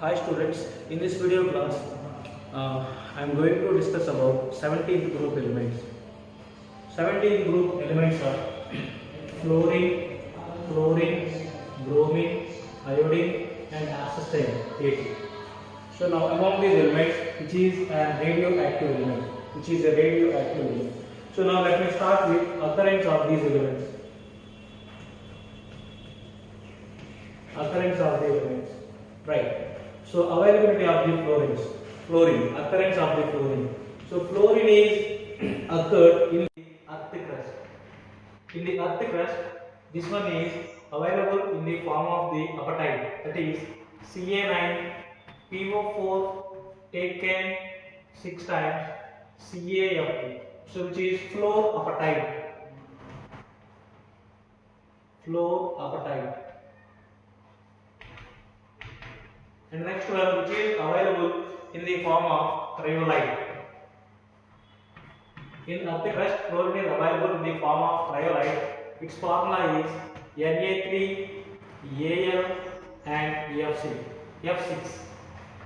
Hi students, in this video class I am going to discuss about 17th group elements. 17th group elements are fluorine, bromine, iodine and acetylene 80. So now among these elements, which is a radioactive element, So now let me start with occurrence of these elements. Right. So availability of the fluorine, occurrence of the fluorine. So fluorine is occurred in the earth crust. In the earth crust, this one is available in the form of the apatite, that is Ca9PO4 taken 6 times CaF2. So which is fluorapatite. And the next one, which is available in the form of cryolite. In earth crust, fluorine is available in the form of cryolite. Its formula is Na3Al and F6.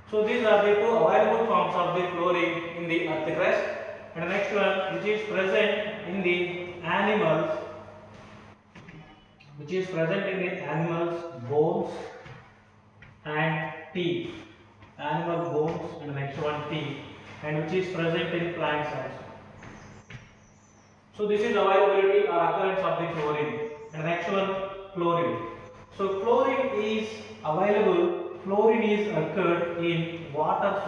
So these are the two available forms of the fluorine in the earth crust. And the next one, which is present in the animals, bones and teeth. Animal bones and the next one teeth, and which is present in plants also. So this is availability or occurrence of the fluorine. And the next one, chlorine. So chlorine is available. Fluorine is occurred in water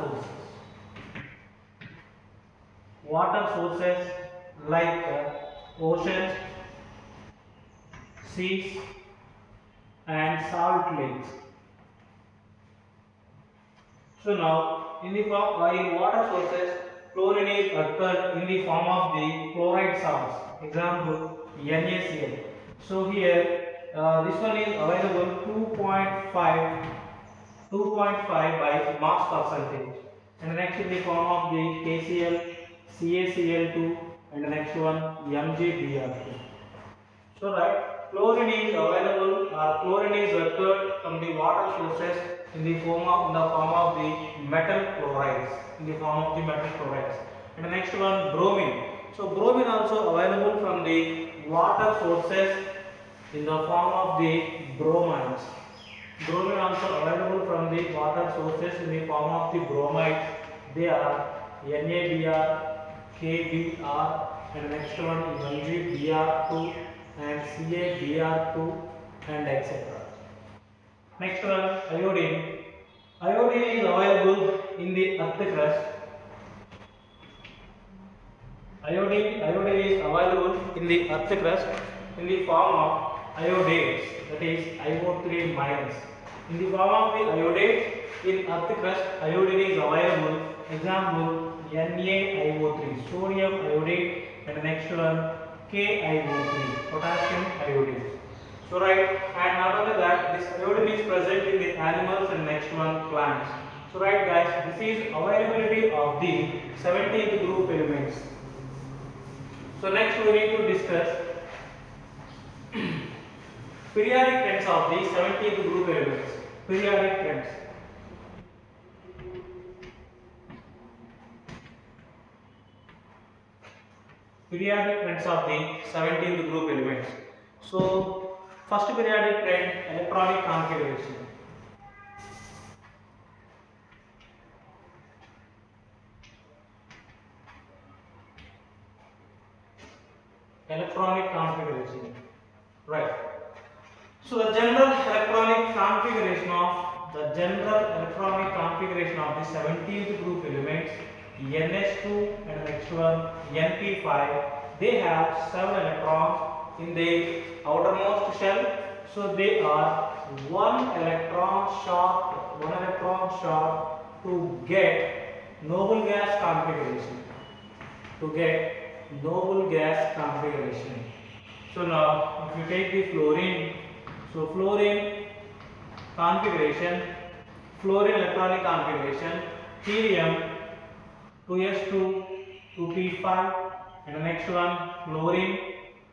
sources like oceans, seas and salt lakes. So now in the form in water sources, chlorine is occurred in the form of the chloride salts. Example, NaCl. So here this one is available 2.5 by mass percentage. And the next in the form of the KCl, CaCl2 and the next one MgBr2. So right, chlorine is available chlorine is occurred from the water sources in the form of the metal chlorides. And the next one, bromine. So bromine also available from the water sources in the form of the bromides. Bromine also available from the water sources in the form of the bromides. They are NaBr, KBr, and the next one is MgBr2 and CaBr2 and etc. Next one, iodine. Iodine is available in the earth crust. Iodine is available in the earth crust in the form of iodates, that is IO3 minus. In the form of the iodates in earth crust, iodine is available. Example, NaIO3, sodium iodide, and the next one KiO3, potassium iodide. So right, and not only that, this iodine is present in the animals and next one plants. So right guys, this is availability of the 17th group elements. So next we need to discuss periodic trends of the 17th group elements. Periodic trends. Periodic trends of the 17th group elements. So first periodic trend, electronic configuration. Right. So the general electronic configuration of the 17th group elements, NS2 and the next one NP5, they have 7 electrons in the outermost shell. So they are one electron short to get noble gas configuration. So now if you take the fluorine, so fluorine electronic configuration, helium 2s2 2p5, and the next one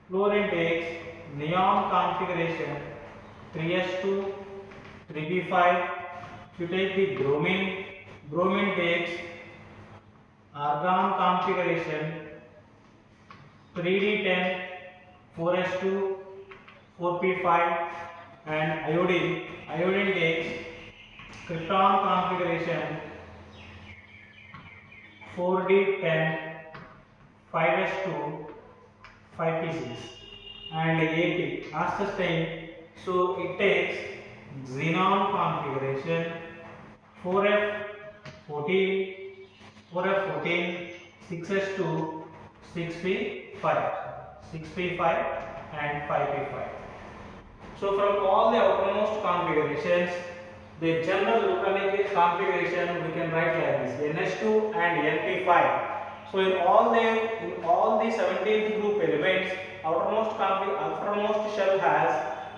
fluorine takes neon configuration 3s2 3p5, If you take the bromine, bromine takes argon configuration 3d10, 4s2, 4p5, and iodine takes krypton configuration 4d10, 5s2, 5p6, and AP astatine. So it takes xenon configuration 4f14, 4f14, 6s2, 6p5, 6p5, and 5p5. So from all the outermost configurations, the general organic configuration we can write like this: NH2 and NP5. So in all the 17th group elements, outermost shell has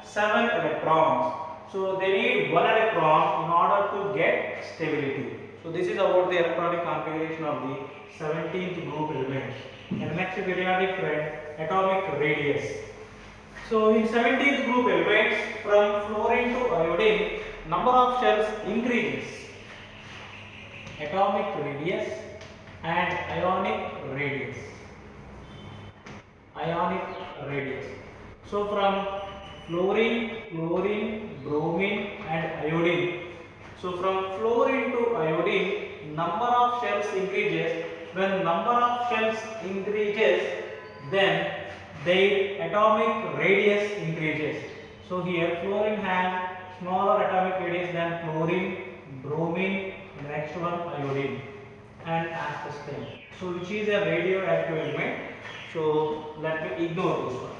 7 electrons. So they need 1 electron in order to get stability. So this is about the electronic configuration of the 17th group element. And next periodic friend, atomic radius. So in 17th group elements, from fluorine to iodine, number of shells increases. Atomic radius and ionic radius. Ionic radius. So from fluorine, bromine, and iodine. So from fluorine to iodine, number of shells increases. When number of shells increases, then their atomic radius increases. So here fluorine has smaller atomic radius than fluorine, bromine, and next one iodine, and asbestos. So which is a radioactive element. So let me ignore this one.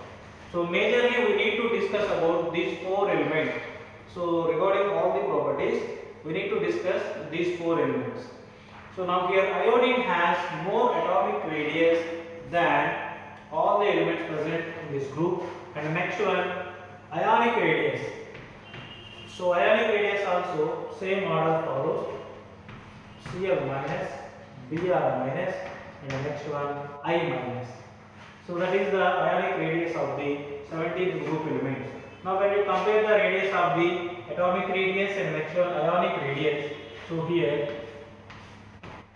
So majorly we need to discuss about these 4 elements. So regarding all the properties, we need to discuss these 4 elements. So now here iodine has more atomic radius than all the elements present in this group. And the next one, ionic radius. So ionic radius also same order follows: Cl minus, Br minus, and the next one I minus. So that is the ionic radius of the 17th group elements. Now when you compare the radius of the atomic radius and next one ionic radius, so here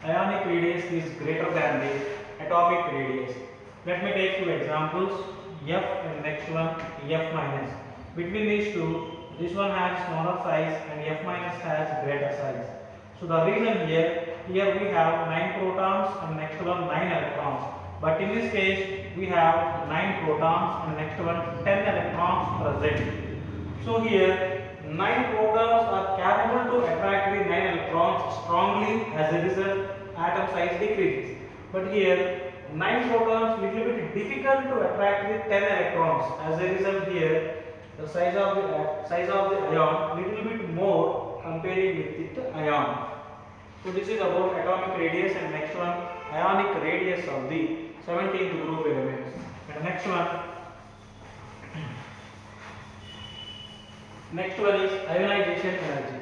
ionic radius is greater than the atomic radius. Let me take 2 examples, F and next one F minus. Between these two, this one has smaller size and F minus has greater size. So the reason here we have 9 protons and next one 9 electrons. But in this case we have 9 protons and next one 10 electrons present. So here 9 protons are capable to attract the 9 electrons strongly. As a result, atom size decreases. But here 9 protons little bit difficult to attract the 10 electrons. As a result, here the size of the ion little bit more comparing with the ion. So this is about atomic radius, and next one ionic radius of the 17th group elements. And next one is ionization energy.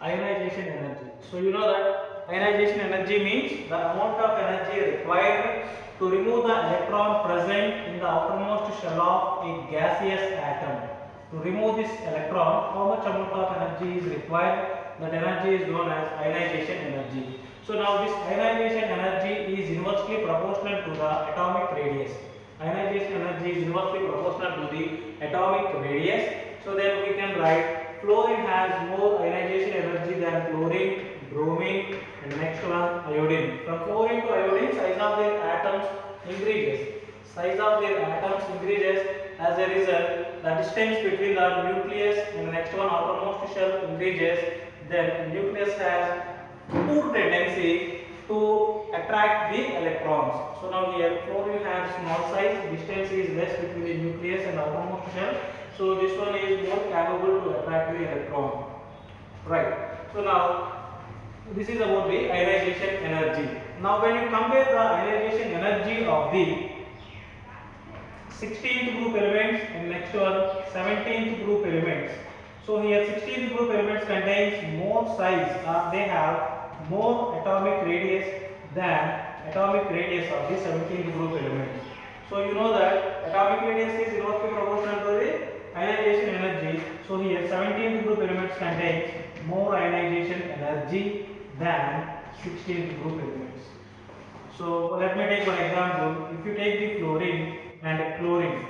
Ionization energy. So you know that ionization energy means the amount of energy required to remove the electron present in the outermost shell of a gaseous atom. To remove this electron, how much amount of energy is required? That energy is known as ionization energy. So now this ionization energy is inversely proportional to the atomic radius. Ionization energy is inversely proportional to the atomic radius. So then we can write fluorine has more ionization energy than fluorine, bromine, and next one iodine. From fluorine to iodine, size of their atoms increases. Size of their atoms increases. As a result, the distance between the nucleus and the next one outermost shell increases. Then nucleus has poor tendency to attract the electrons. So now here fluorine has small size, distance is less between the nucleus and the outermost shell. So this one is more capable to attract the electron. Right. So now this is about the ionization energy. Now when you compare the ionization energy of the 16th group elements and next one 17th group elements. So here 16th group elements contains more size, or they have more atomic radius than atomic radius of the 17th group elements. So you know that atomic radius is inversely proportional to the ionization energy. elements contains more ionization energy than 16th group elements. So let me take one example. If you take the fluorine and chlorine,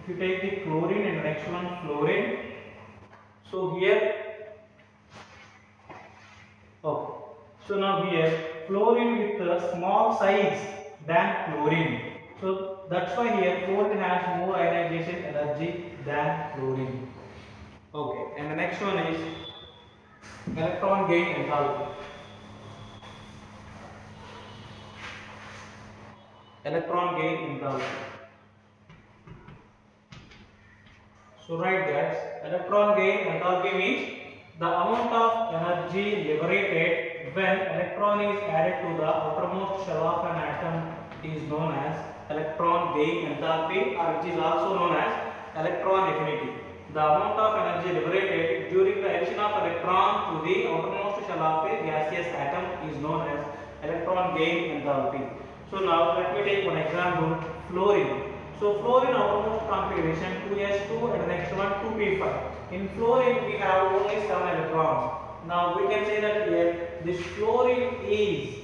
if you take the chlorine and next one fluorine, so here, okay. So now here fluorine with a small size than chlorine. So that's why here fluorine has more ionization energy than chlorine. Okay, and the next one is electron gain enthalpy. Electron gain enthalpy. So write that electron gain enthalpy means the amount of energy liberated when electron is added to the outermost shell of an atom is known as electron gain enthalpy, or which is also known as electron affinity. The amount of energy liberated during the addition of electron to the outermost shell of a gaseous atom is known as electron gain enthalpy. So now let me take one example, fluorine. So fluorine outermost configuration 2s2 and the next one 2p5. In fluorine we have only 7 electrons. Now we can say that here this fluorine is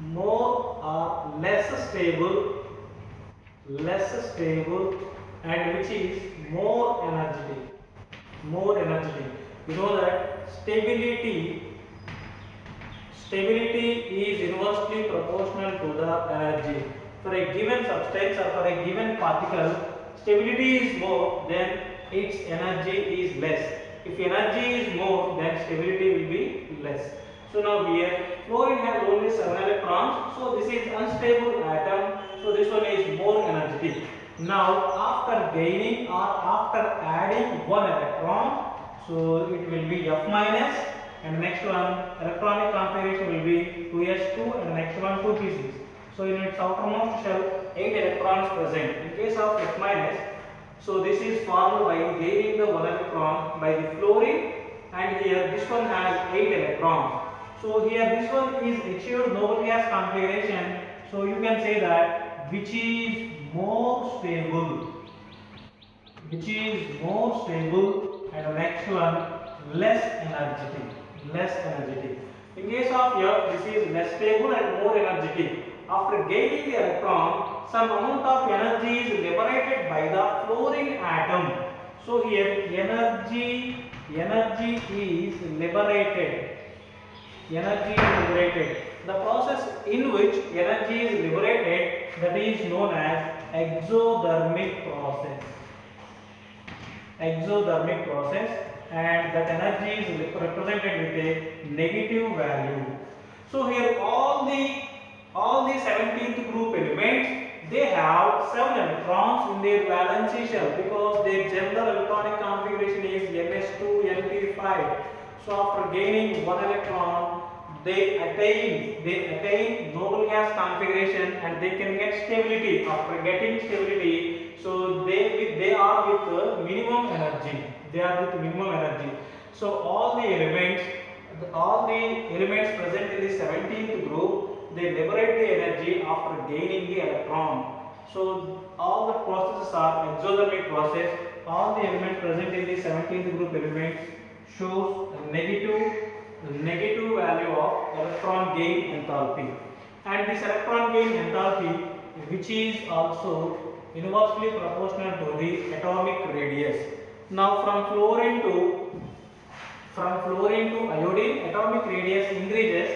more or less stable and which is more energetic. You know that stability is inversely proportional to the energy. For a given substance or for a given particle, stability is more, then its energy is less. If energy is more, then stability will be less. So now here, fluorine has only 7 electrons, so this is unstable atom, so this one is more energetic. Now after gaining or after adding 1 electron, so it will be F minus, and the next one electronic configuration will be 2s2 and the next one 2p6. So in its outermost shell 8 electrons present. In case of F minus, so this is formed by gaining the 1 electron by the fluorine, and here this one has 8 electrons. So here this one is achieved noble gas configuration. So you can say that which is more stable, and the next one less energetic. In case of F, this is less stable and more energetic. After gaining the electron, some amount of energy is liberated by the fluorine atom. So here energy is liberated. The process in which energy is liberated, that is known as exothermic process, and that energy is represented with a negative value. So here all the 17th group elements, they have 7 electrons in their valency shell because their general electronic configuration is ns2np5. So after gaining 1 electron, they attain noble gas configuration and they can get stability. After getting stability, so they are with minimum energy. So all the elements present in the 17th group, they liberate the energy after gaining the electron. So all the processes are exothermic process. All the elements present in the 17th group elements shows a negative value of electron gain enthalpy. And this electron gain enthalpy, which is also inversely proportional to the atomic radius. Now from fluorine to iodine, atomic radius increases.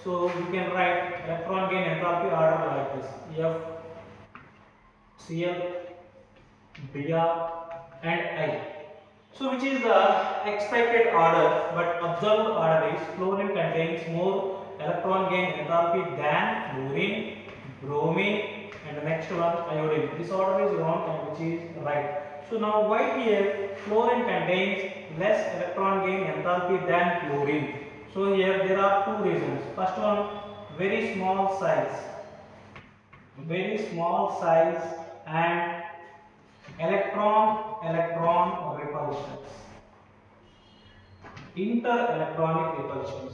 So you can write electron gain enthalpy order like this: F, Cl, Br and I. So which is the expected order, but observed order is fluorine contains more electron gain enthalpy than fluorine, bromine and the next one iodine. This order is wrong and which is right. So now why here fluorine contains less electron gain enthalpy than fluorine? So here there are two reasons. First one, very small size and electron repulsions, inter-electronic repulsions.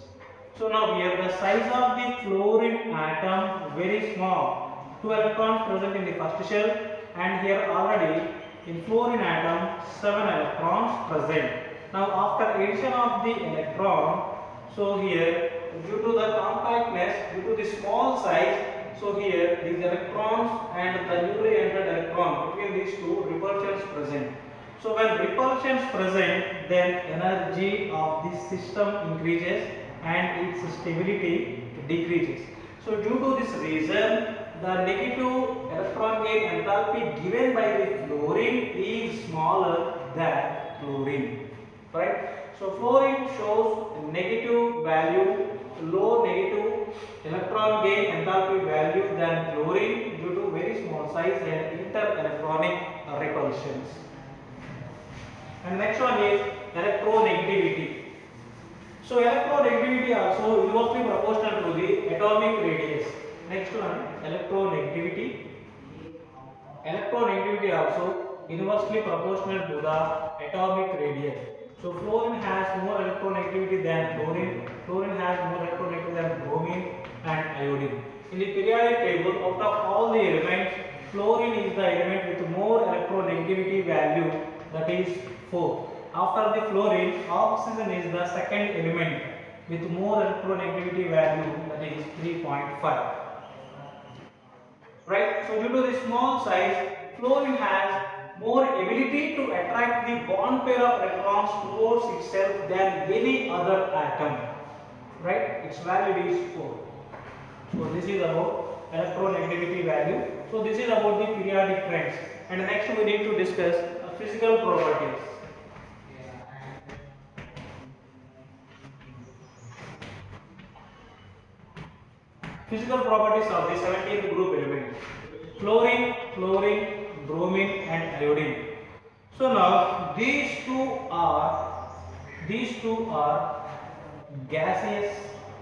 So now here the size of the fluorine atom very small, 2 electrons present in the first shell, and here already in fluorine atom 7 electrons present. Now after addition of the electron, so here due to the compactness, due to the small size, so here these electrons and the newly entered electron, between these two repulsions present. So when repulsions present, then energy of this system increases and its stability decreases. So due to this reason, the negative electron gain enthalpy given by the fluorine is smaller than chlorine, right? So fluorine shows negative value, low negative electron gain enthalpy value than chlorine due to very small size and inter-electronic repulsions. And next one is electronegativity. So electronegativity also inversely proportional to the atomic radius. Next one, electronegativity. Electronegativity also inversely proportional to the atomic radius. So fluorine has more electronegativity than chlorine. Chlorine has more electronegativity than bromine and iodine. In the periodic table, out of all the elements, fluorine is the element with more electronegativity value, that is 4. After the fluorine, oxygen is the second element with more electronegativity value, that is 3.5. Right? So due to the small size, fluorine has more ability to attract the bond pair of electrons towards itself than any other atom. Right? Its value is 4. So this is about electronegativity value. So this is about the periodic trends. And next we need to discuss physical properties. Physical properties of the 17th group element: fluorine, chlorine, bromine and iodine. So now these two are gaseous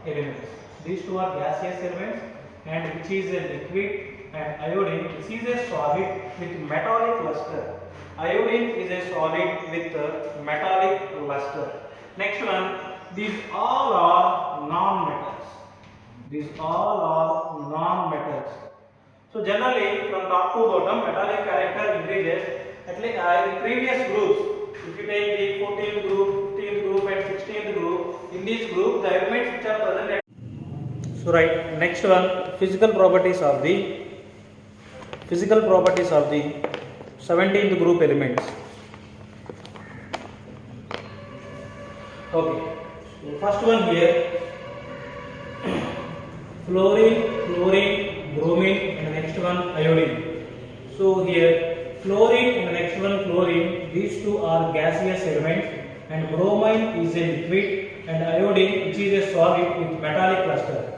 elements. These two are gaseous elements, and which is a liquid, and iodine, which is a solid with metallic luster. Iodine is a solid with metallic luster. Next one, these all are non-metals. These all are non-metals. So generally from top to bottom, metallic character increases. At least in previous groups, if you take the 14th group, 15th group and 16th group, in this group the elements which are present. So right, next one, physical properties of the 17th group elements. Okay, so first one here, fluorine, chlorine, bromine, and the next one iodine. So here fluorine and the next one chlorine, these two are gaseous elements, and bromine is a liquid, and iodine, which is a solid with metallic luster.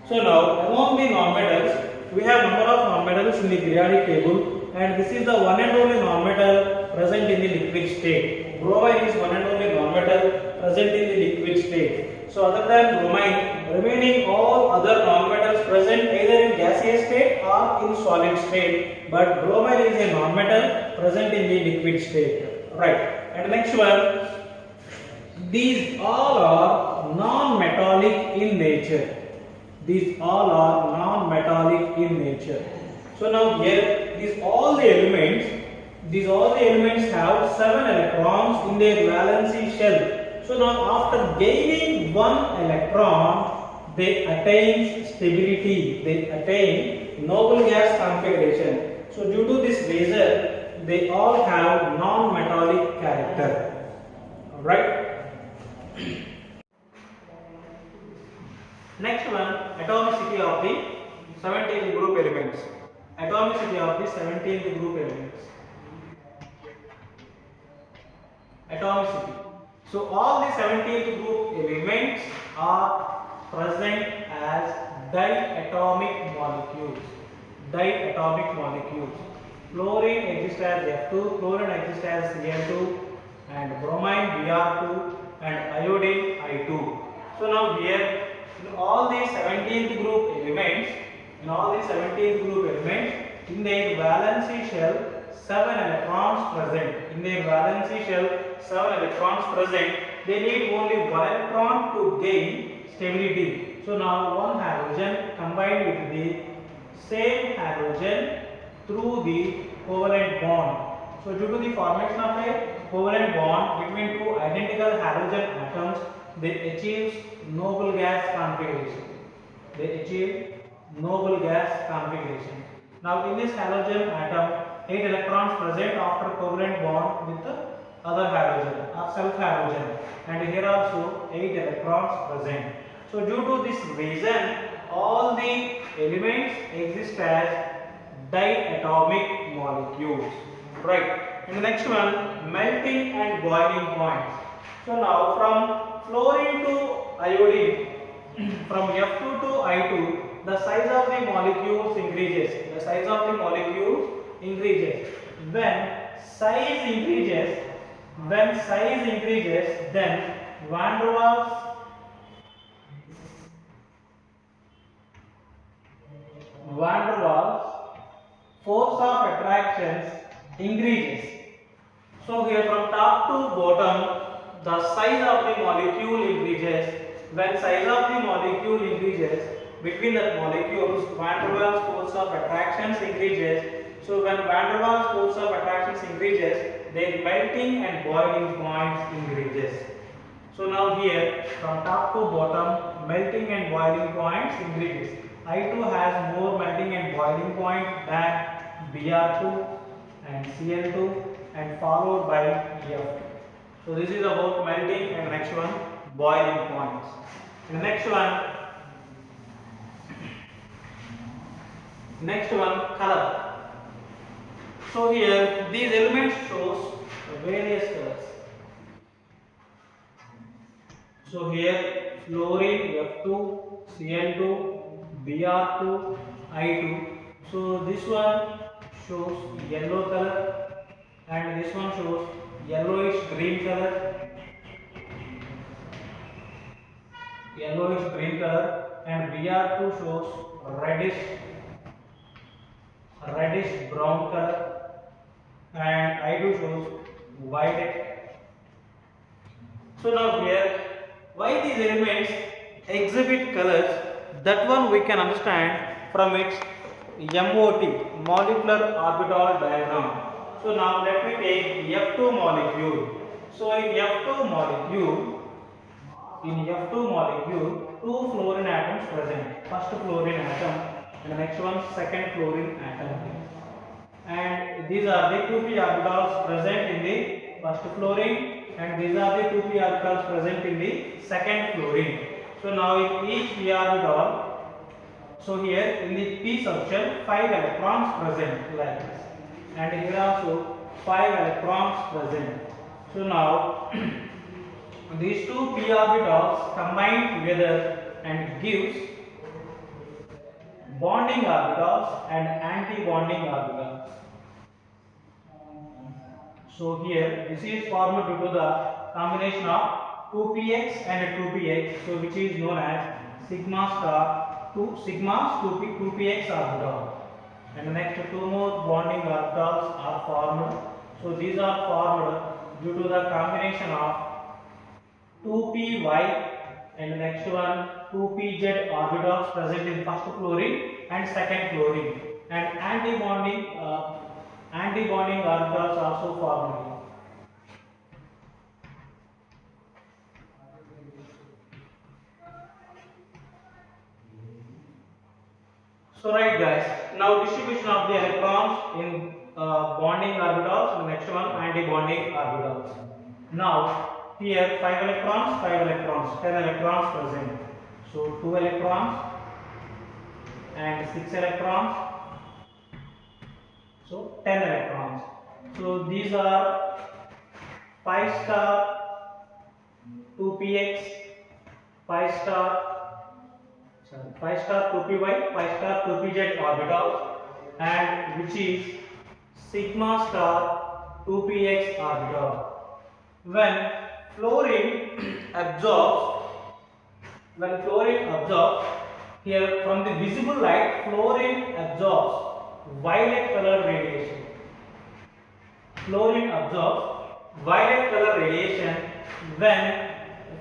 So now among the nonmetals, we have number of nonmetals in the periodic table, and this is the one and only nonmetal present in the liquid state. Bromine is one and only nonmetal present in the liquid state. So other than bromine, remaining all other nonmetals present either in gaseous state or in solid state, but bromine is a nonmetal present in the liquid state. Right. And next one, these all are non-metallic in nature. These all are non-metallic in nature. So now here, these all the elements have 7 electrons in their valency shell. So now after gaining one electron, they attain stability, they attain noble gas configuration. So due to this reason, they all have non-metallic character. Alright. Next one, atomicity of the 17th group elements. Atomicity of the 17th group elements. Atomicity. So all the 17th group elements are present as diatomic molecules. Diatomic molecules. Fluorine exists as F2, chlorine exists as Cl2, and bromine Br2, and iodine I2. So now here, in all the 17th group elements, in their valency shell, 7 electrons present. They need only 1 electron to gain stability. So now one halogen combined with the same halogen through the covalent bond. So due to the formation of a covalent bond between two identical halogen atoms, they achieve noble gas configuration. They achieve noble gas configuration. Now in this halogen atom, 8 electrons present after covalent bond with the other halogen or self halogen, and here also 8 electrons present. So due to this reason, all the elements exist as diatomic molecules, right? And the next one, melting and boiling points. So now from fluorine to iodine, from F2 to I2, the size of the molecules increases. The size of the molecules increases. When size increases, then van der Waals force of attraction increases. So here from top to bottom, the size of the molecule increases. When size of the molecule increases, between the molecules, van der Waals force of attractions increases. So when van der Waals force of attractions increases, their melting and boiling points increases. So now here from top to bottom, melting and boiling points increases. I2 has more melting and boiling point than Br2 and Cl2, and followed by F2. So this is about melting, and next one, boiling points. And the next one, color. So here these elements shows various colors. So here fluorine F2, Cl2, Br2, I2. So this one shows yellow color, and this one shows yellowish green color, and Br2 shows reddish brown color, and I2 shows violet. So now here, why these elements exhibit colors, that one we can understand from its MOT, molecular orbital diagram. So now let me take F2 molecule. So in F2 molecule, two fluorine atoms present. First fluorine atom, and the next one second fluorine atom. And these are the 2p orbitals present in the first fluorine, and these are the 2p orbitals present in the second fluorine. So now in each p orbital, so here in the p section 5 electrons present like this, and here also 5 electrons present. So now these two p orbitals combine together and gives bonding orbitals and anti-bonding orbitals. So here this is formed due to the combination of 2px and 2px, so which is known as sigma 2px orbital. And the next two more bonding orbitals are formed. So these are formed due to the combination of 2py and the next one 2pz orbitals present in first fluorine and second fluorine, and anti-bonding orbitals also formed. So right guys, now distribution of the electrons in bonding orbitals, and the next one anti-bonding orbitals. Now here 5 electrons, 10 electrons present. So 2 electrons and 6 electrons, so 10 electrons. So these are 5 star 2px, 5 star 2py, 5 star 2pz orbitals, and which is sigma star 2px orbital. When fluorine absorbs, here from the visible light, fluorine absorbs violet color radiation. When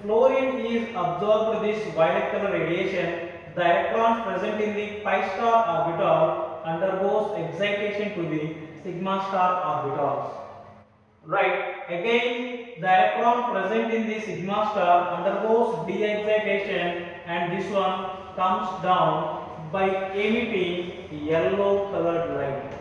fluorine is absorbed this violet color radiation, the electrons present in the pi star orbital undergoes excitation to the sigma star orbitals. Right. Again, the electron present in the sigma star undergoes de-excitation, and this one comes down by emitting yellow colored light.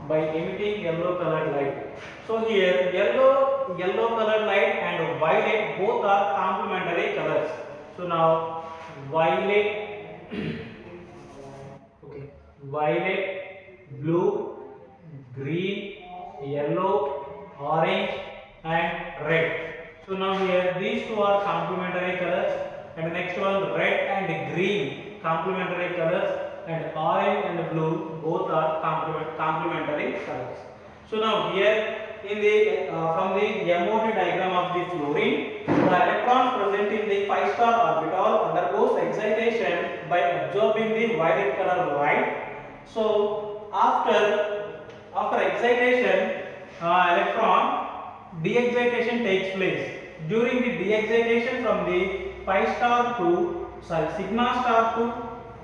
By emitting yellow colored light. So here yellow colored light and violet both are complementary colors. So now violet okay, violet, blue, green, yellow, orange and red. So now here these two are complementary colors, and the next one red and green complementary colors, and orange and blue both are complementary colors. So now here in the from the MOT diagram of the fluorine, the electron present in the 5 star orbital undergoes excitation by absorbing the violet color light. So after excitation, electron de-excitation takes place. During the de-excitation from the 5 star to sigma star to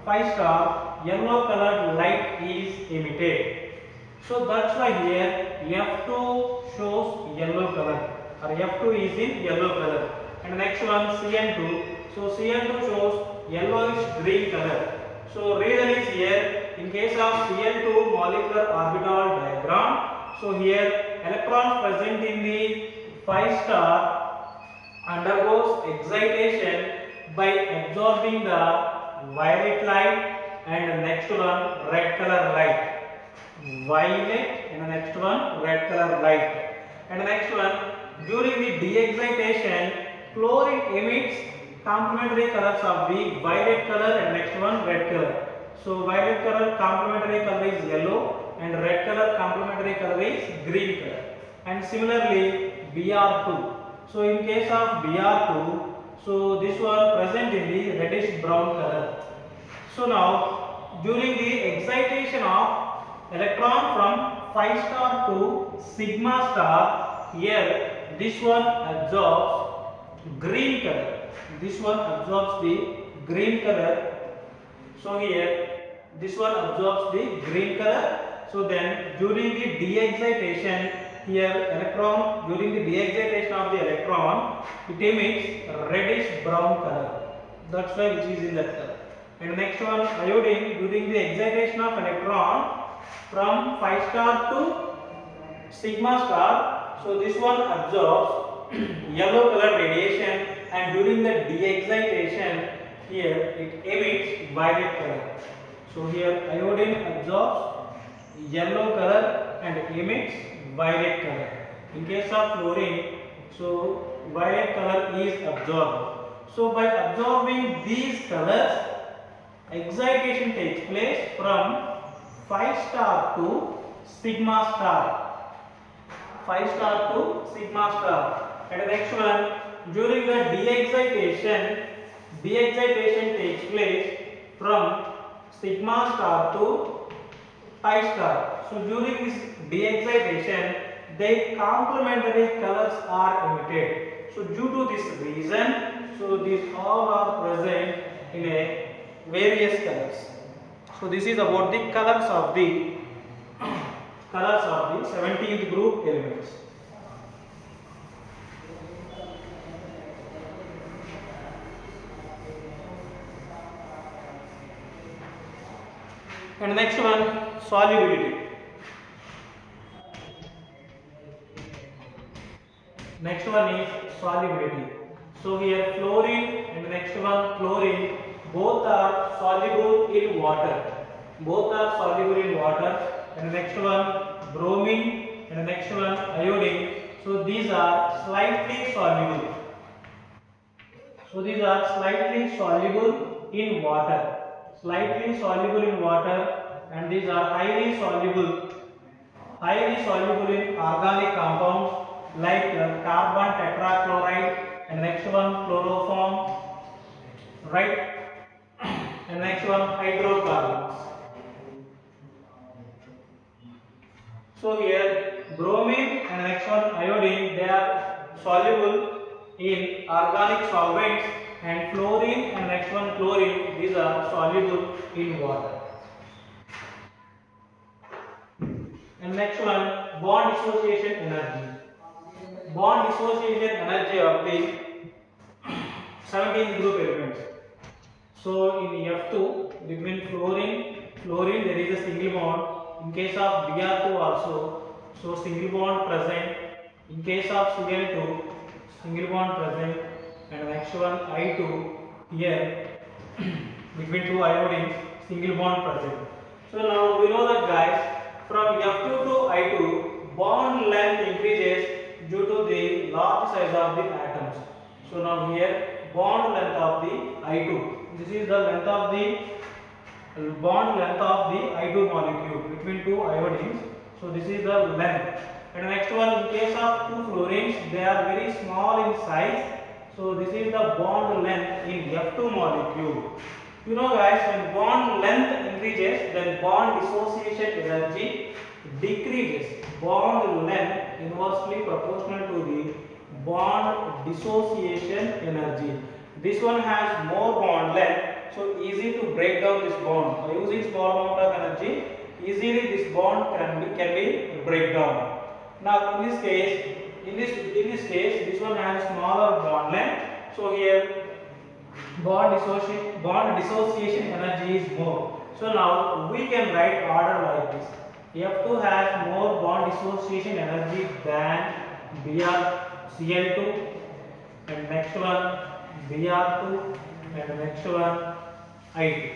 5 star, yellow colored light is emitted. So that's why here F2 shows yellow color, or F2 is in yellow color. And next one Cn2. So Cn2 shows yellowish green color. So reason is here, in case of Cl2 molecular orbital diagram, so here electrons present in the 5 star undergoes excitation by absorbing the violet light, and the next one red color light. Violet, and the next one red color light. And the next one, during the de-excitation, chlorine emits complementary colors of the violet color, and next one red color. So violet color complementary color is yellow, and red color complementary color is green color. And similarly Br2. So in case of Br2, so this one present in the reddish brown color. So now during the excitation of electron from 5 star to sigma star, here this one absorbs green color. This one absorbs the green color. So here this one absorbs the green color. So then during the de-excitation, here electron, during the de-excitation of the electron, it emits reddish brown color. That's why which is in that color. And next one, iodine, during the excitation of electron from 5 star to sigma star, so this one absorbs yellow color radiation, and during the de-excitation, here it emits violet color. So here iodine absorbs yellow color and emits violet color. In case of fluorine, so violet color is absorbed. So by absorbing these colors, excitation takes place from 5 star to sigma star. 5 star to sigma star. And the next one, during the de-excitation takes place from sigma star to pi star. So during this de-excitation, the complementary colors are emitted. So due to this reason, so these all are present in a various colors. So this is about the colors of the 17th group elements. And next one, solubility. Next one is solubility. So here fluorine and the next one chlorine, both are soluble in water. Both are soluble in water. And the next one bromine and the next one iodine. So these are slightly soluble. So these are slightly soluble in water. Slightly soluble in water, and these are highly soluble in organic compounds like carbon tetrachloride, and next one chloroform, right, and next one hydrocarbons. So here bromine and next one iodine, they are soluble in organic solvents, and fluorine and next one chlorine, these are soluble in water. And next one, bond dissociation energy. bond dissociation energy of the 17th group elements. So in F2 between fluorine there is a single bond. In case of Br2 also, so single bond present. In case of Cl2, single bond present. And next one I2 here between two iodines, single bond present. So now we know that guys, from F2 to I2 bond length increases due to the large size of the atoms. So now here bond length of the I2. This is the length of the bond length of the I2 molecule between two iodines. So this is the length. And next one, in case of two fluorines, they are very small in size. So this is the bond length in F2 molecule. You know guys, when bond length increases, then bond dissociation energy decreases. Bond length inversely proportional to the bond dissociation energy. This one has more bond length, so easy to break down this bond. By using small amount of energy, easily this bond can be break down. Now in this case, this one has smaller bond length. So here bond dissociation energy is more. So now we can write order like this. F2 has more bond dissociation energy than BrCl2, and next one Br2, and next one I2.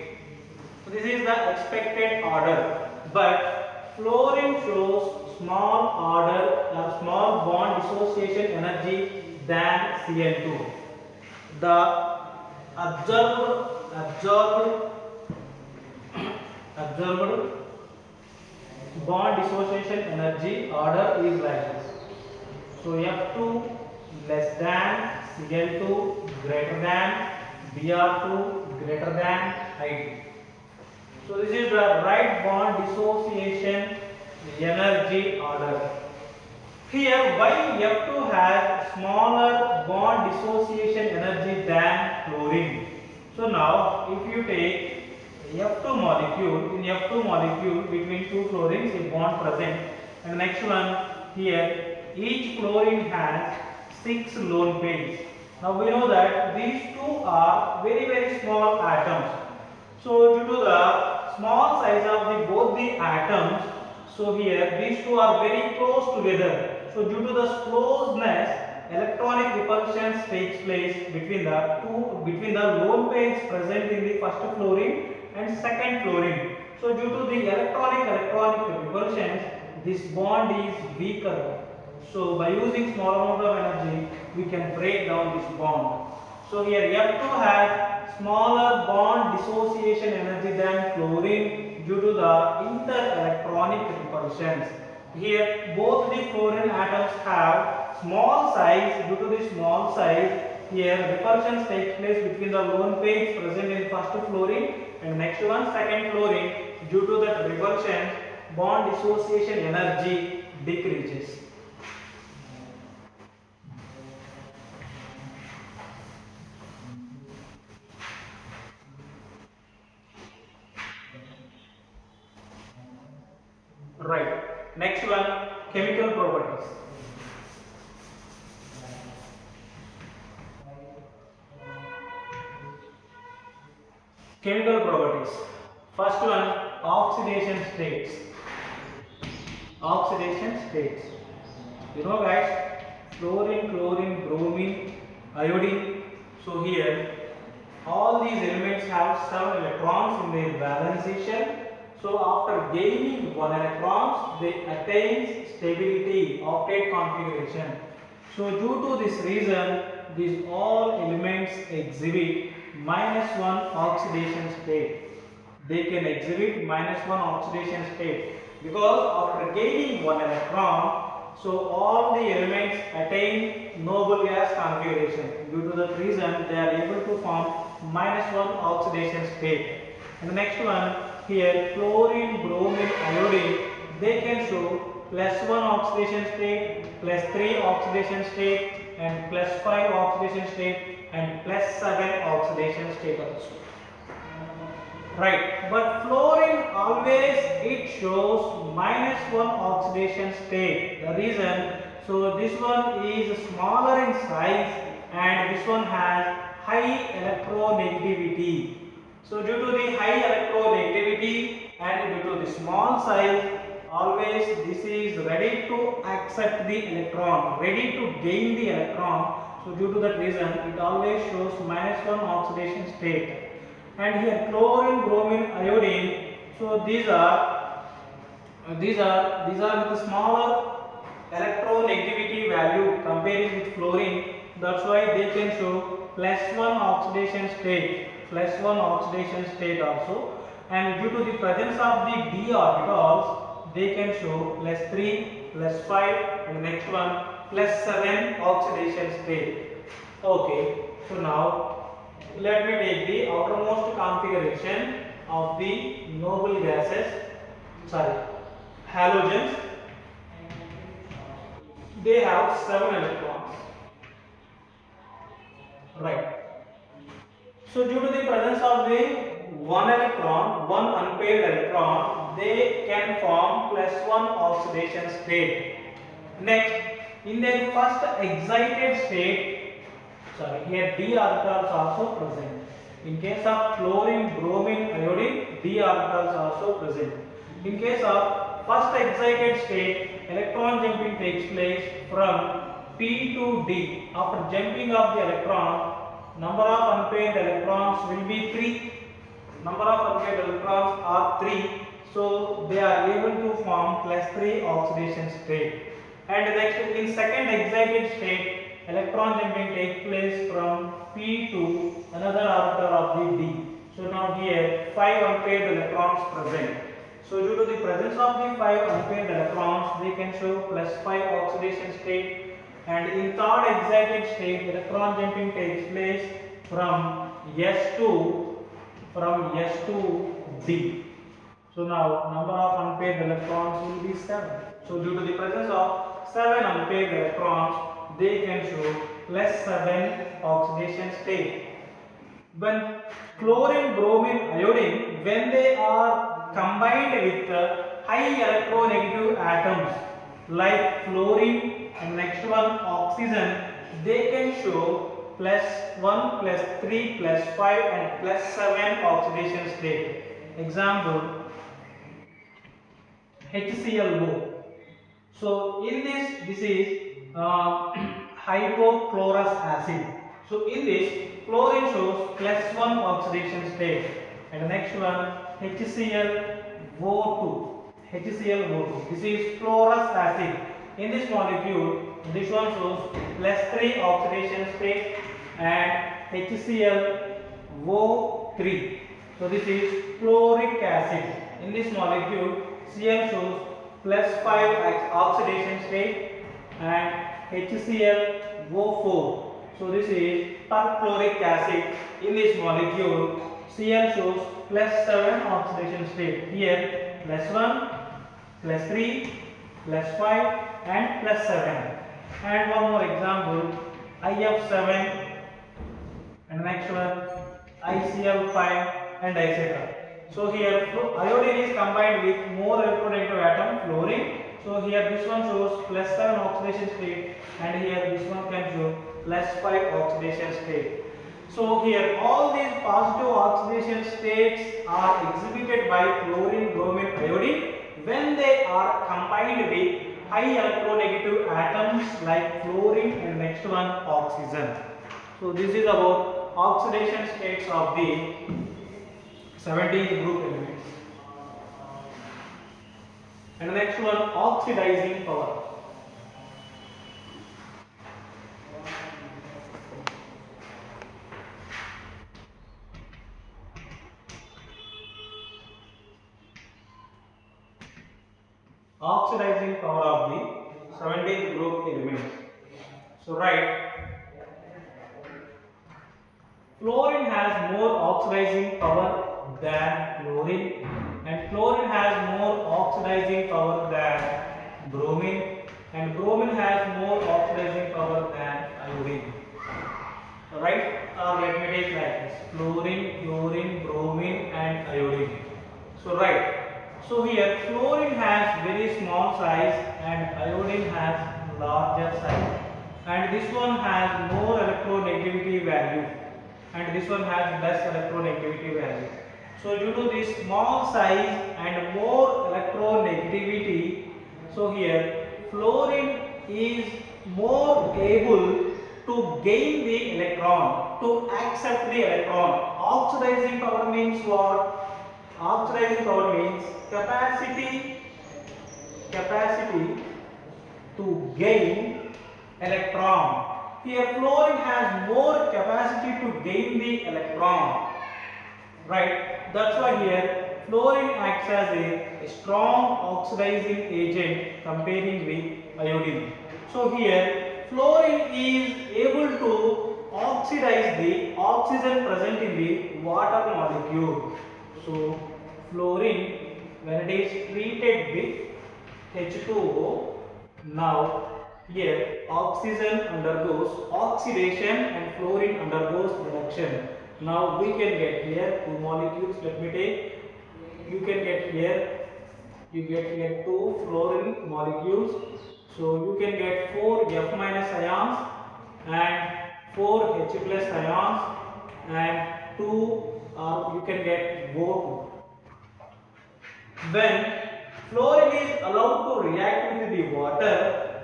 So this is the expected order, but fluorine shows small order or small bond dissociation energy than Cl2. The observed bond dissociation energy order is like this. So F2 less than, Cl2 greater than, Br2 greater than I2. So this is the right bond dissociation energy order. Here why F2 has smaller bond dissociation energy than fluorine. So now if you take F2 molecule, in F2 molecule between two fluorines a bond present, and next one here each fluorine has 6 lone pairs. Now we know that these two are very small atoms. So due to the small size of both the atoms, so here these two are very close together. So due to the closeness, electronic repulsion takes place between the lone pairs present in the first fluorine and second fluorine. So due to the electronic repulsions, this bond is weaker. So by using small amount of energy, we can break down this bond. So here F2 has smaller bond dissociation energy than fluorine due to the interelectronic repulsions. Here both the fluorine atoms have small size. Due to the small size, here repulsions take place between the lone pairs present in first fluorine and next one second fluorine. Due to that repulsion, bond dissociation energy decreases. Right. Next one, chemical properties. Chemical properties. First one, oxidation states. Oxidation states. You know guys, fluorine, chlorine, bromine, iodine. So here, all these elements have 7 electrons in their valence shell. So after gaining 1 electrons, they attain stability, octet configuration. So due to this reason, these all elements exhibit -1 oxidation state. They can exhibit -1 oxidation state because after gaining 1 electron, so all the elements attain noble gas configuration. Due to that reason, they are able to form -1 oxidation state. And the next one, here chlorine, bromine, iodine, they can show +1 oxidation state, +3 oxidation state, and +5 oxidation state, and +7 oxidation state also. Right, but fluorine always it shows -1 oxidation state. The reason, so So this one is smaller in size and this one has high electronegativity. So due to the high electronegativity and due to the small size, always this is ready to accept the electron, ready to gain the electron. So due to that reason, it always shows -1 oxidation state. And here chlorine, bromine, iodine. So these are with a smaller electronegativity value comparing with fluorine. That's why they can show +1 oxidation state, +1 oxidation state also. And due to the presence of the d orbitals, they can show +3, +5, and next one +7 oxidation state. Okay, so now let me take the outermost configuration of the noble gases, halogens. They have 7 electrons, right? So due to the presence of the one unpaired electron, they can form +1 oxidation state. Next, in their first excited state, here d orbitals also present. In case of chlorine, bromine, iodine, d orbitals also present. In case of first excited state, electron jumping takes place from p to d. After jumping of the electron, number of unpaired electrons will be 3. Number of unpaired electrons are 3. So they are able to form +3 oxidation state. And next, in second excited state, electron jumping takes place from p to another orbital of the d. So now here 5 unpaired electrons present. So due to the presence of the 5 unpaired electrons, they can show +5 oxidation state. And in third excited state, electron jumping takes place from S to D. So now number of unpaired electrons will be 7. So due to the presence of 7 unpaired electrons, they can show +7 oxidation state. When chlorine, bromine, iodine, when they are combined with high electronegative atoms like fluorine and next one oxygen, they can show +1, +3, +5 and +7 oxidation state. Example, HClO. So in this is hypochlorous acid. So in this, chlorine shows +1 oxidation state. And the next one, HClO2. This is chlorous acid. In this molecule, this one shows +3 oxidation state and HClO3. So this is chloric acid. In this molecule, Cl shows +5 oxidation state and HClO4. So this is perchloric acid. In this molecule, Cl shows +7 oxidation state. Here +1, +3, +5 and +7. And one more example, IF7 and next one ICl5 and etc. So here iodine is combined with more electronegative atom, fluorine. So here this one shows +7 oxidation state and here this one can show +5 oxidation state. So here all these positive oxidation states are exhibited by chlorine, bromine, iodine when they are combined with high electronegative atoms like fluorine and next one oxygen. So this is about oxidation states of the 17th group elements. And the next one, oxidizing power. Oxidizing power of the 17th group elements. So right, fluorine has more oxidizing power than chlorine and chlorine has more oxidizing power than bromine and bromine has more oxidizing power than iodine. Right? Let me take like this: fluorine, chlorine, bromine and iodine. So right. So here fluorine has very small size and iodine has larger and this one has more electronegativity value, and this one has less electronegativity value. So due to this small size and more electronegativity, so here fluorine is more able to gain the electron, to accept the electron. Oxidizing power means what? Oxidizing power means capacity to gain electron. Here fluorine has more capacity to gain the electron, right? That's why here fluorine acts as a strong oxidizing agent comparing with iodine. So here fluorine is able to oxidize the oxygen present in the water molecule. So fluorine, when it is treated with H2O, now here oxygen undergoes oxidation and fluorine undergoes reduction. Now we can get here two molecules. Let me take. You can get here. You get here two fluorine molecules. So you can get 4 F minus ions and 4 H plus ions and 2 you can get O2. When fluorine is allowed to react with the water,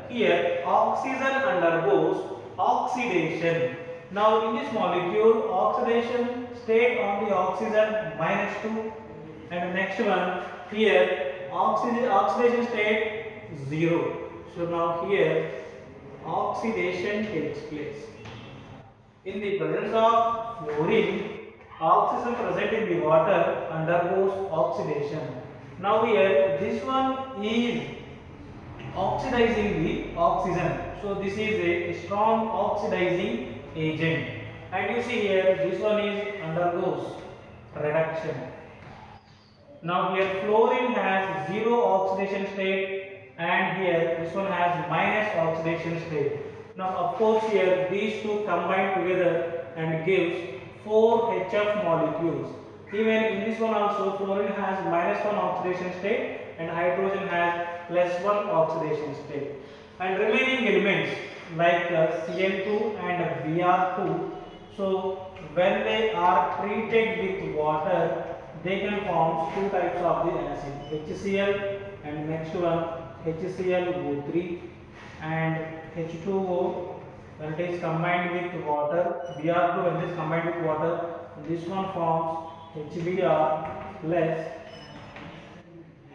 here oxygen undergoes oxidation. Now in this molecule, oxidation state on the oxygen -2, and the next one here oxidation state 0. So now here oxidation takes place. In the presence of fluorine, oxygen present in the water undergoes oxidation. Now here this one is oxidizing the oxygen. So this is a strong oxidizing agent. And you see here this one is undergoes reduction. Now here fluorine has 0 oxidation state, and here this one has minus oxidation state. Now of course here these two combine together and gives 4 HF molecules. Even in this one also fluorine has -1 oxidation state and hydrogen has +1 oxidation state. And remaining elements like Cl2 and Br2, so when they are treated with water, they can form two types of the acid, HCl and next one HClO3 and H2O. When it is combined with water, Br2 when it is combined with water, this one forms HBr plus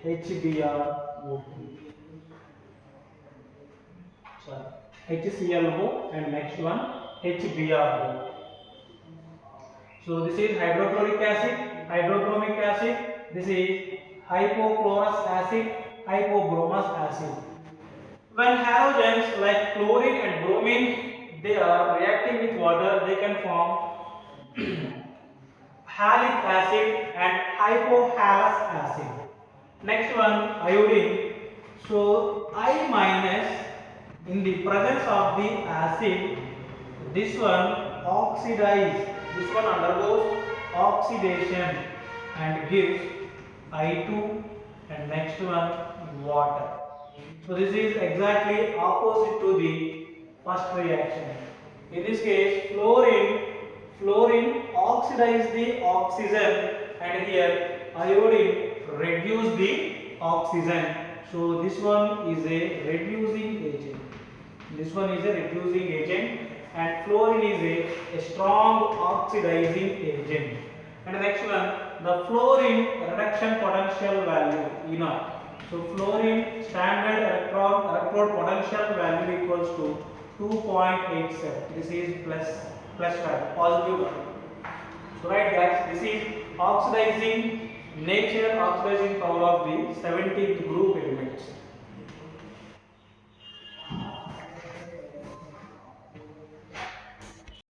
HBrO3. Sorry, HClO and next one HBrO. So this is hydrochloric acid, hydrochromic acid. This is hypochlorous acid, hypobromous acid. When halogens like chlorine and bromine, they are reacting with water, they can form halic acid and hypohalous acid. Next one, iodine. So I minus, in the presence of the acid, this one oxidize, this one undergoes oxidation and gives I2, and next one water. So this is exactly opposite to the first reaction. In this case fluorine oxidize the oxygen, and here iodine reduce the oxygen. So this one is a reducing agent. This one is a reducing agent, and fluorine is a strong oxidizing agent. And the next one, the fluorine reduction potential value inert. So fluorine standard electrode potential value equals to 2.87. This is plus value, positive value. So right guys, this is oxidizing nature, oxidizing power of the 17th group elements.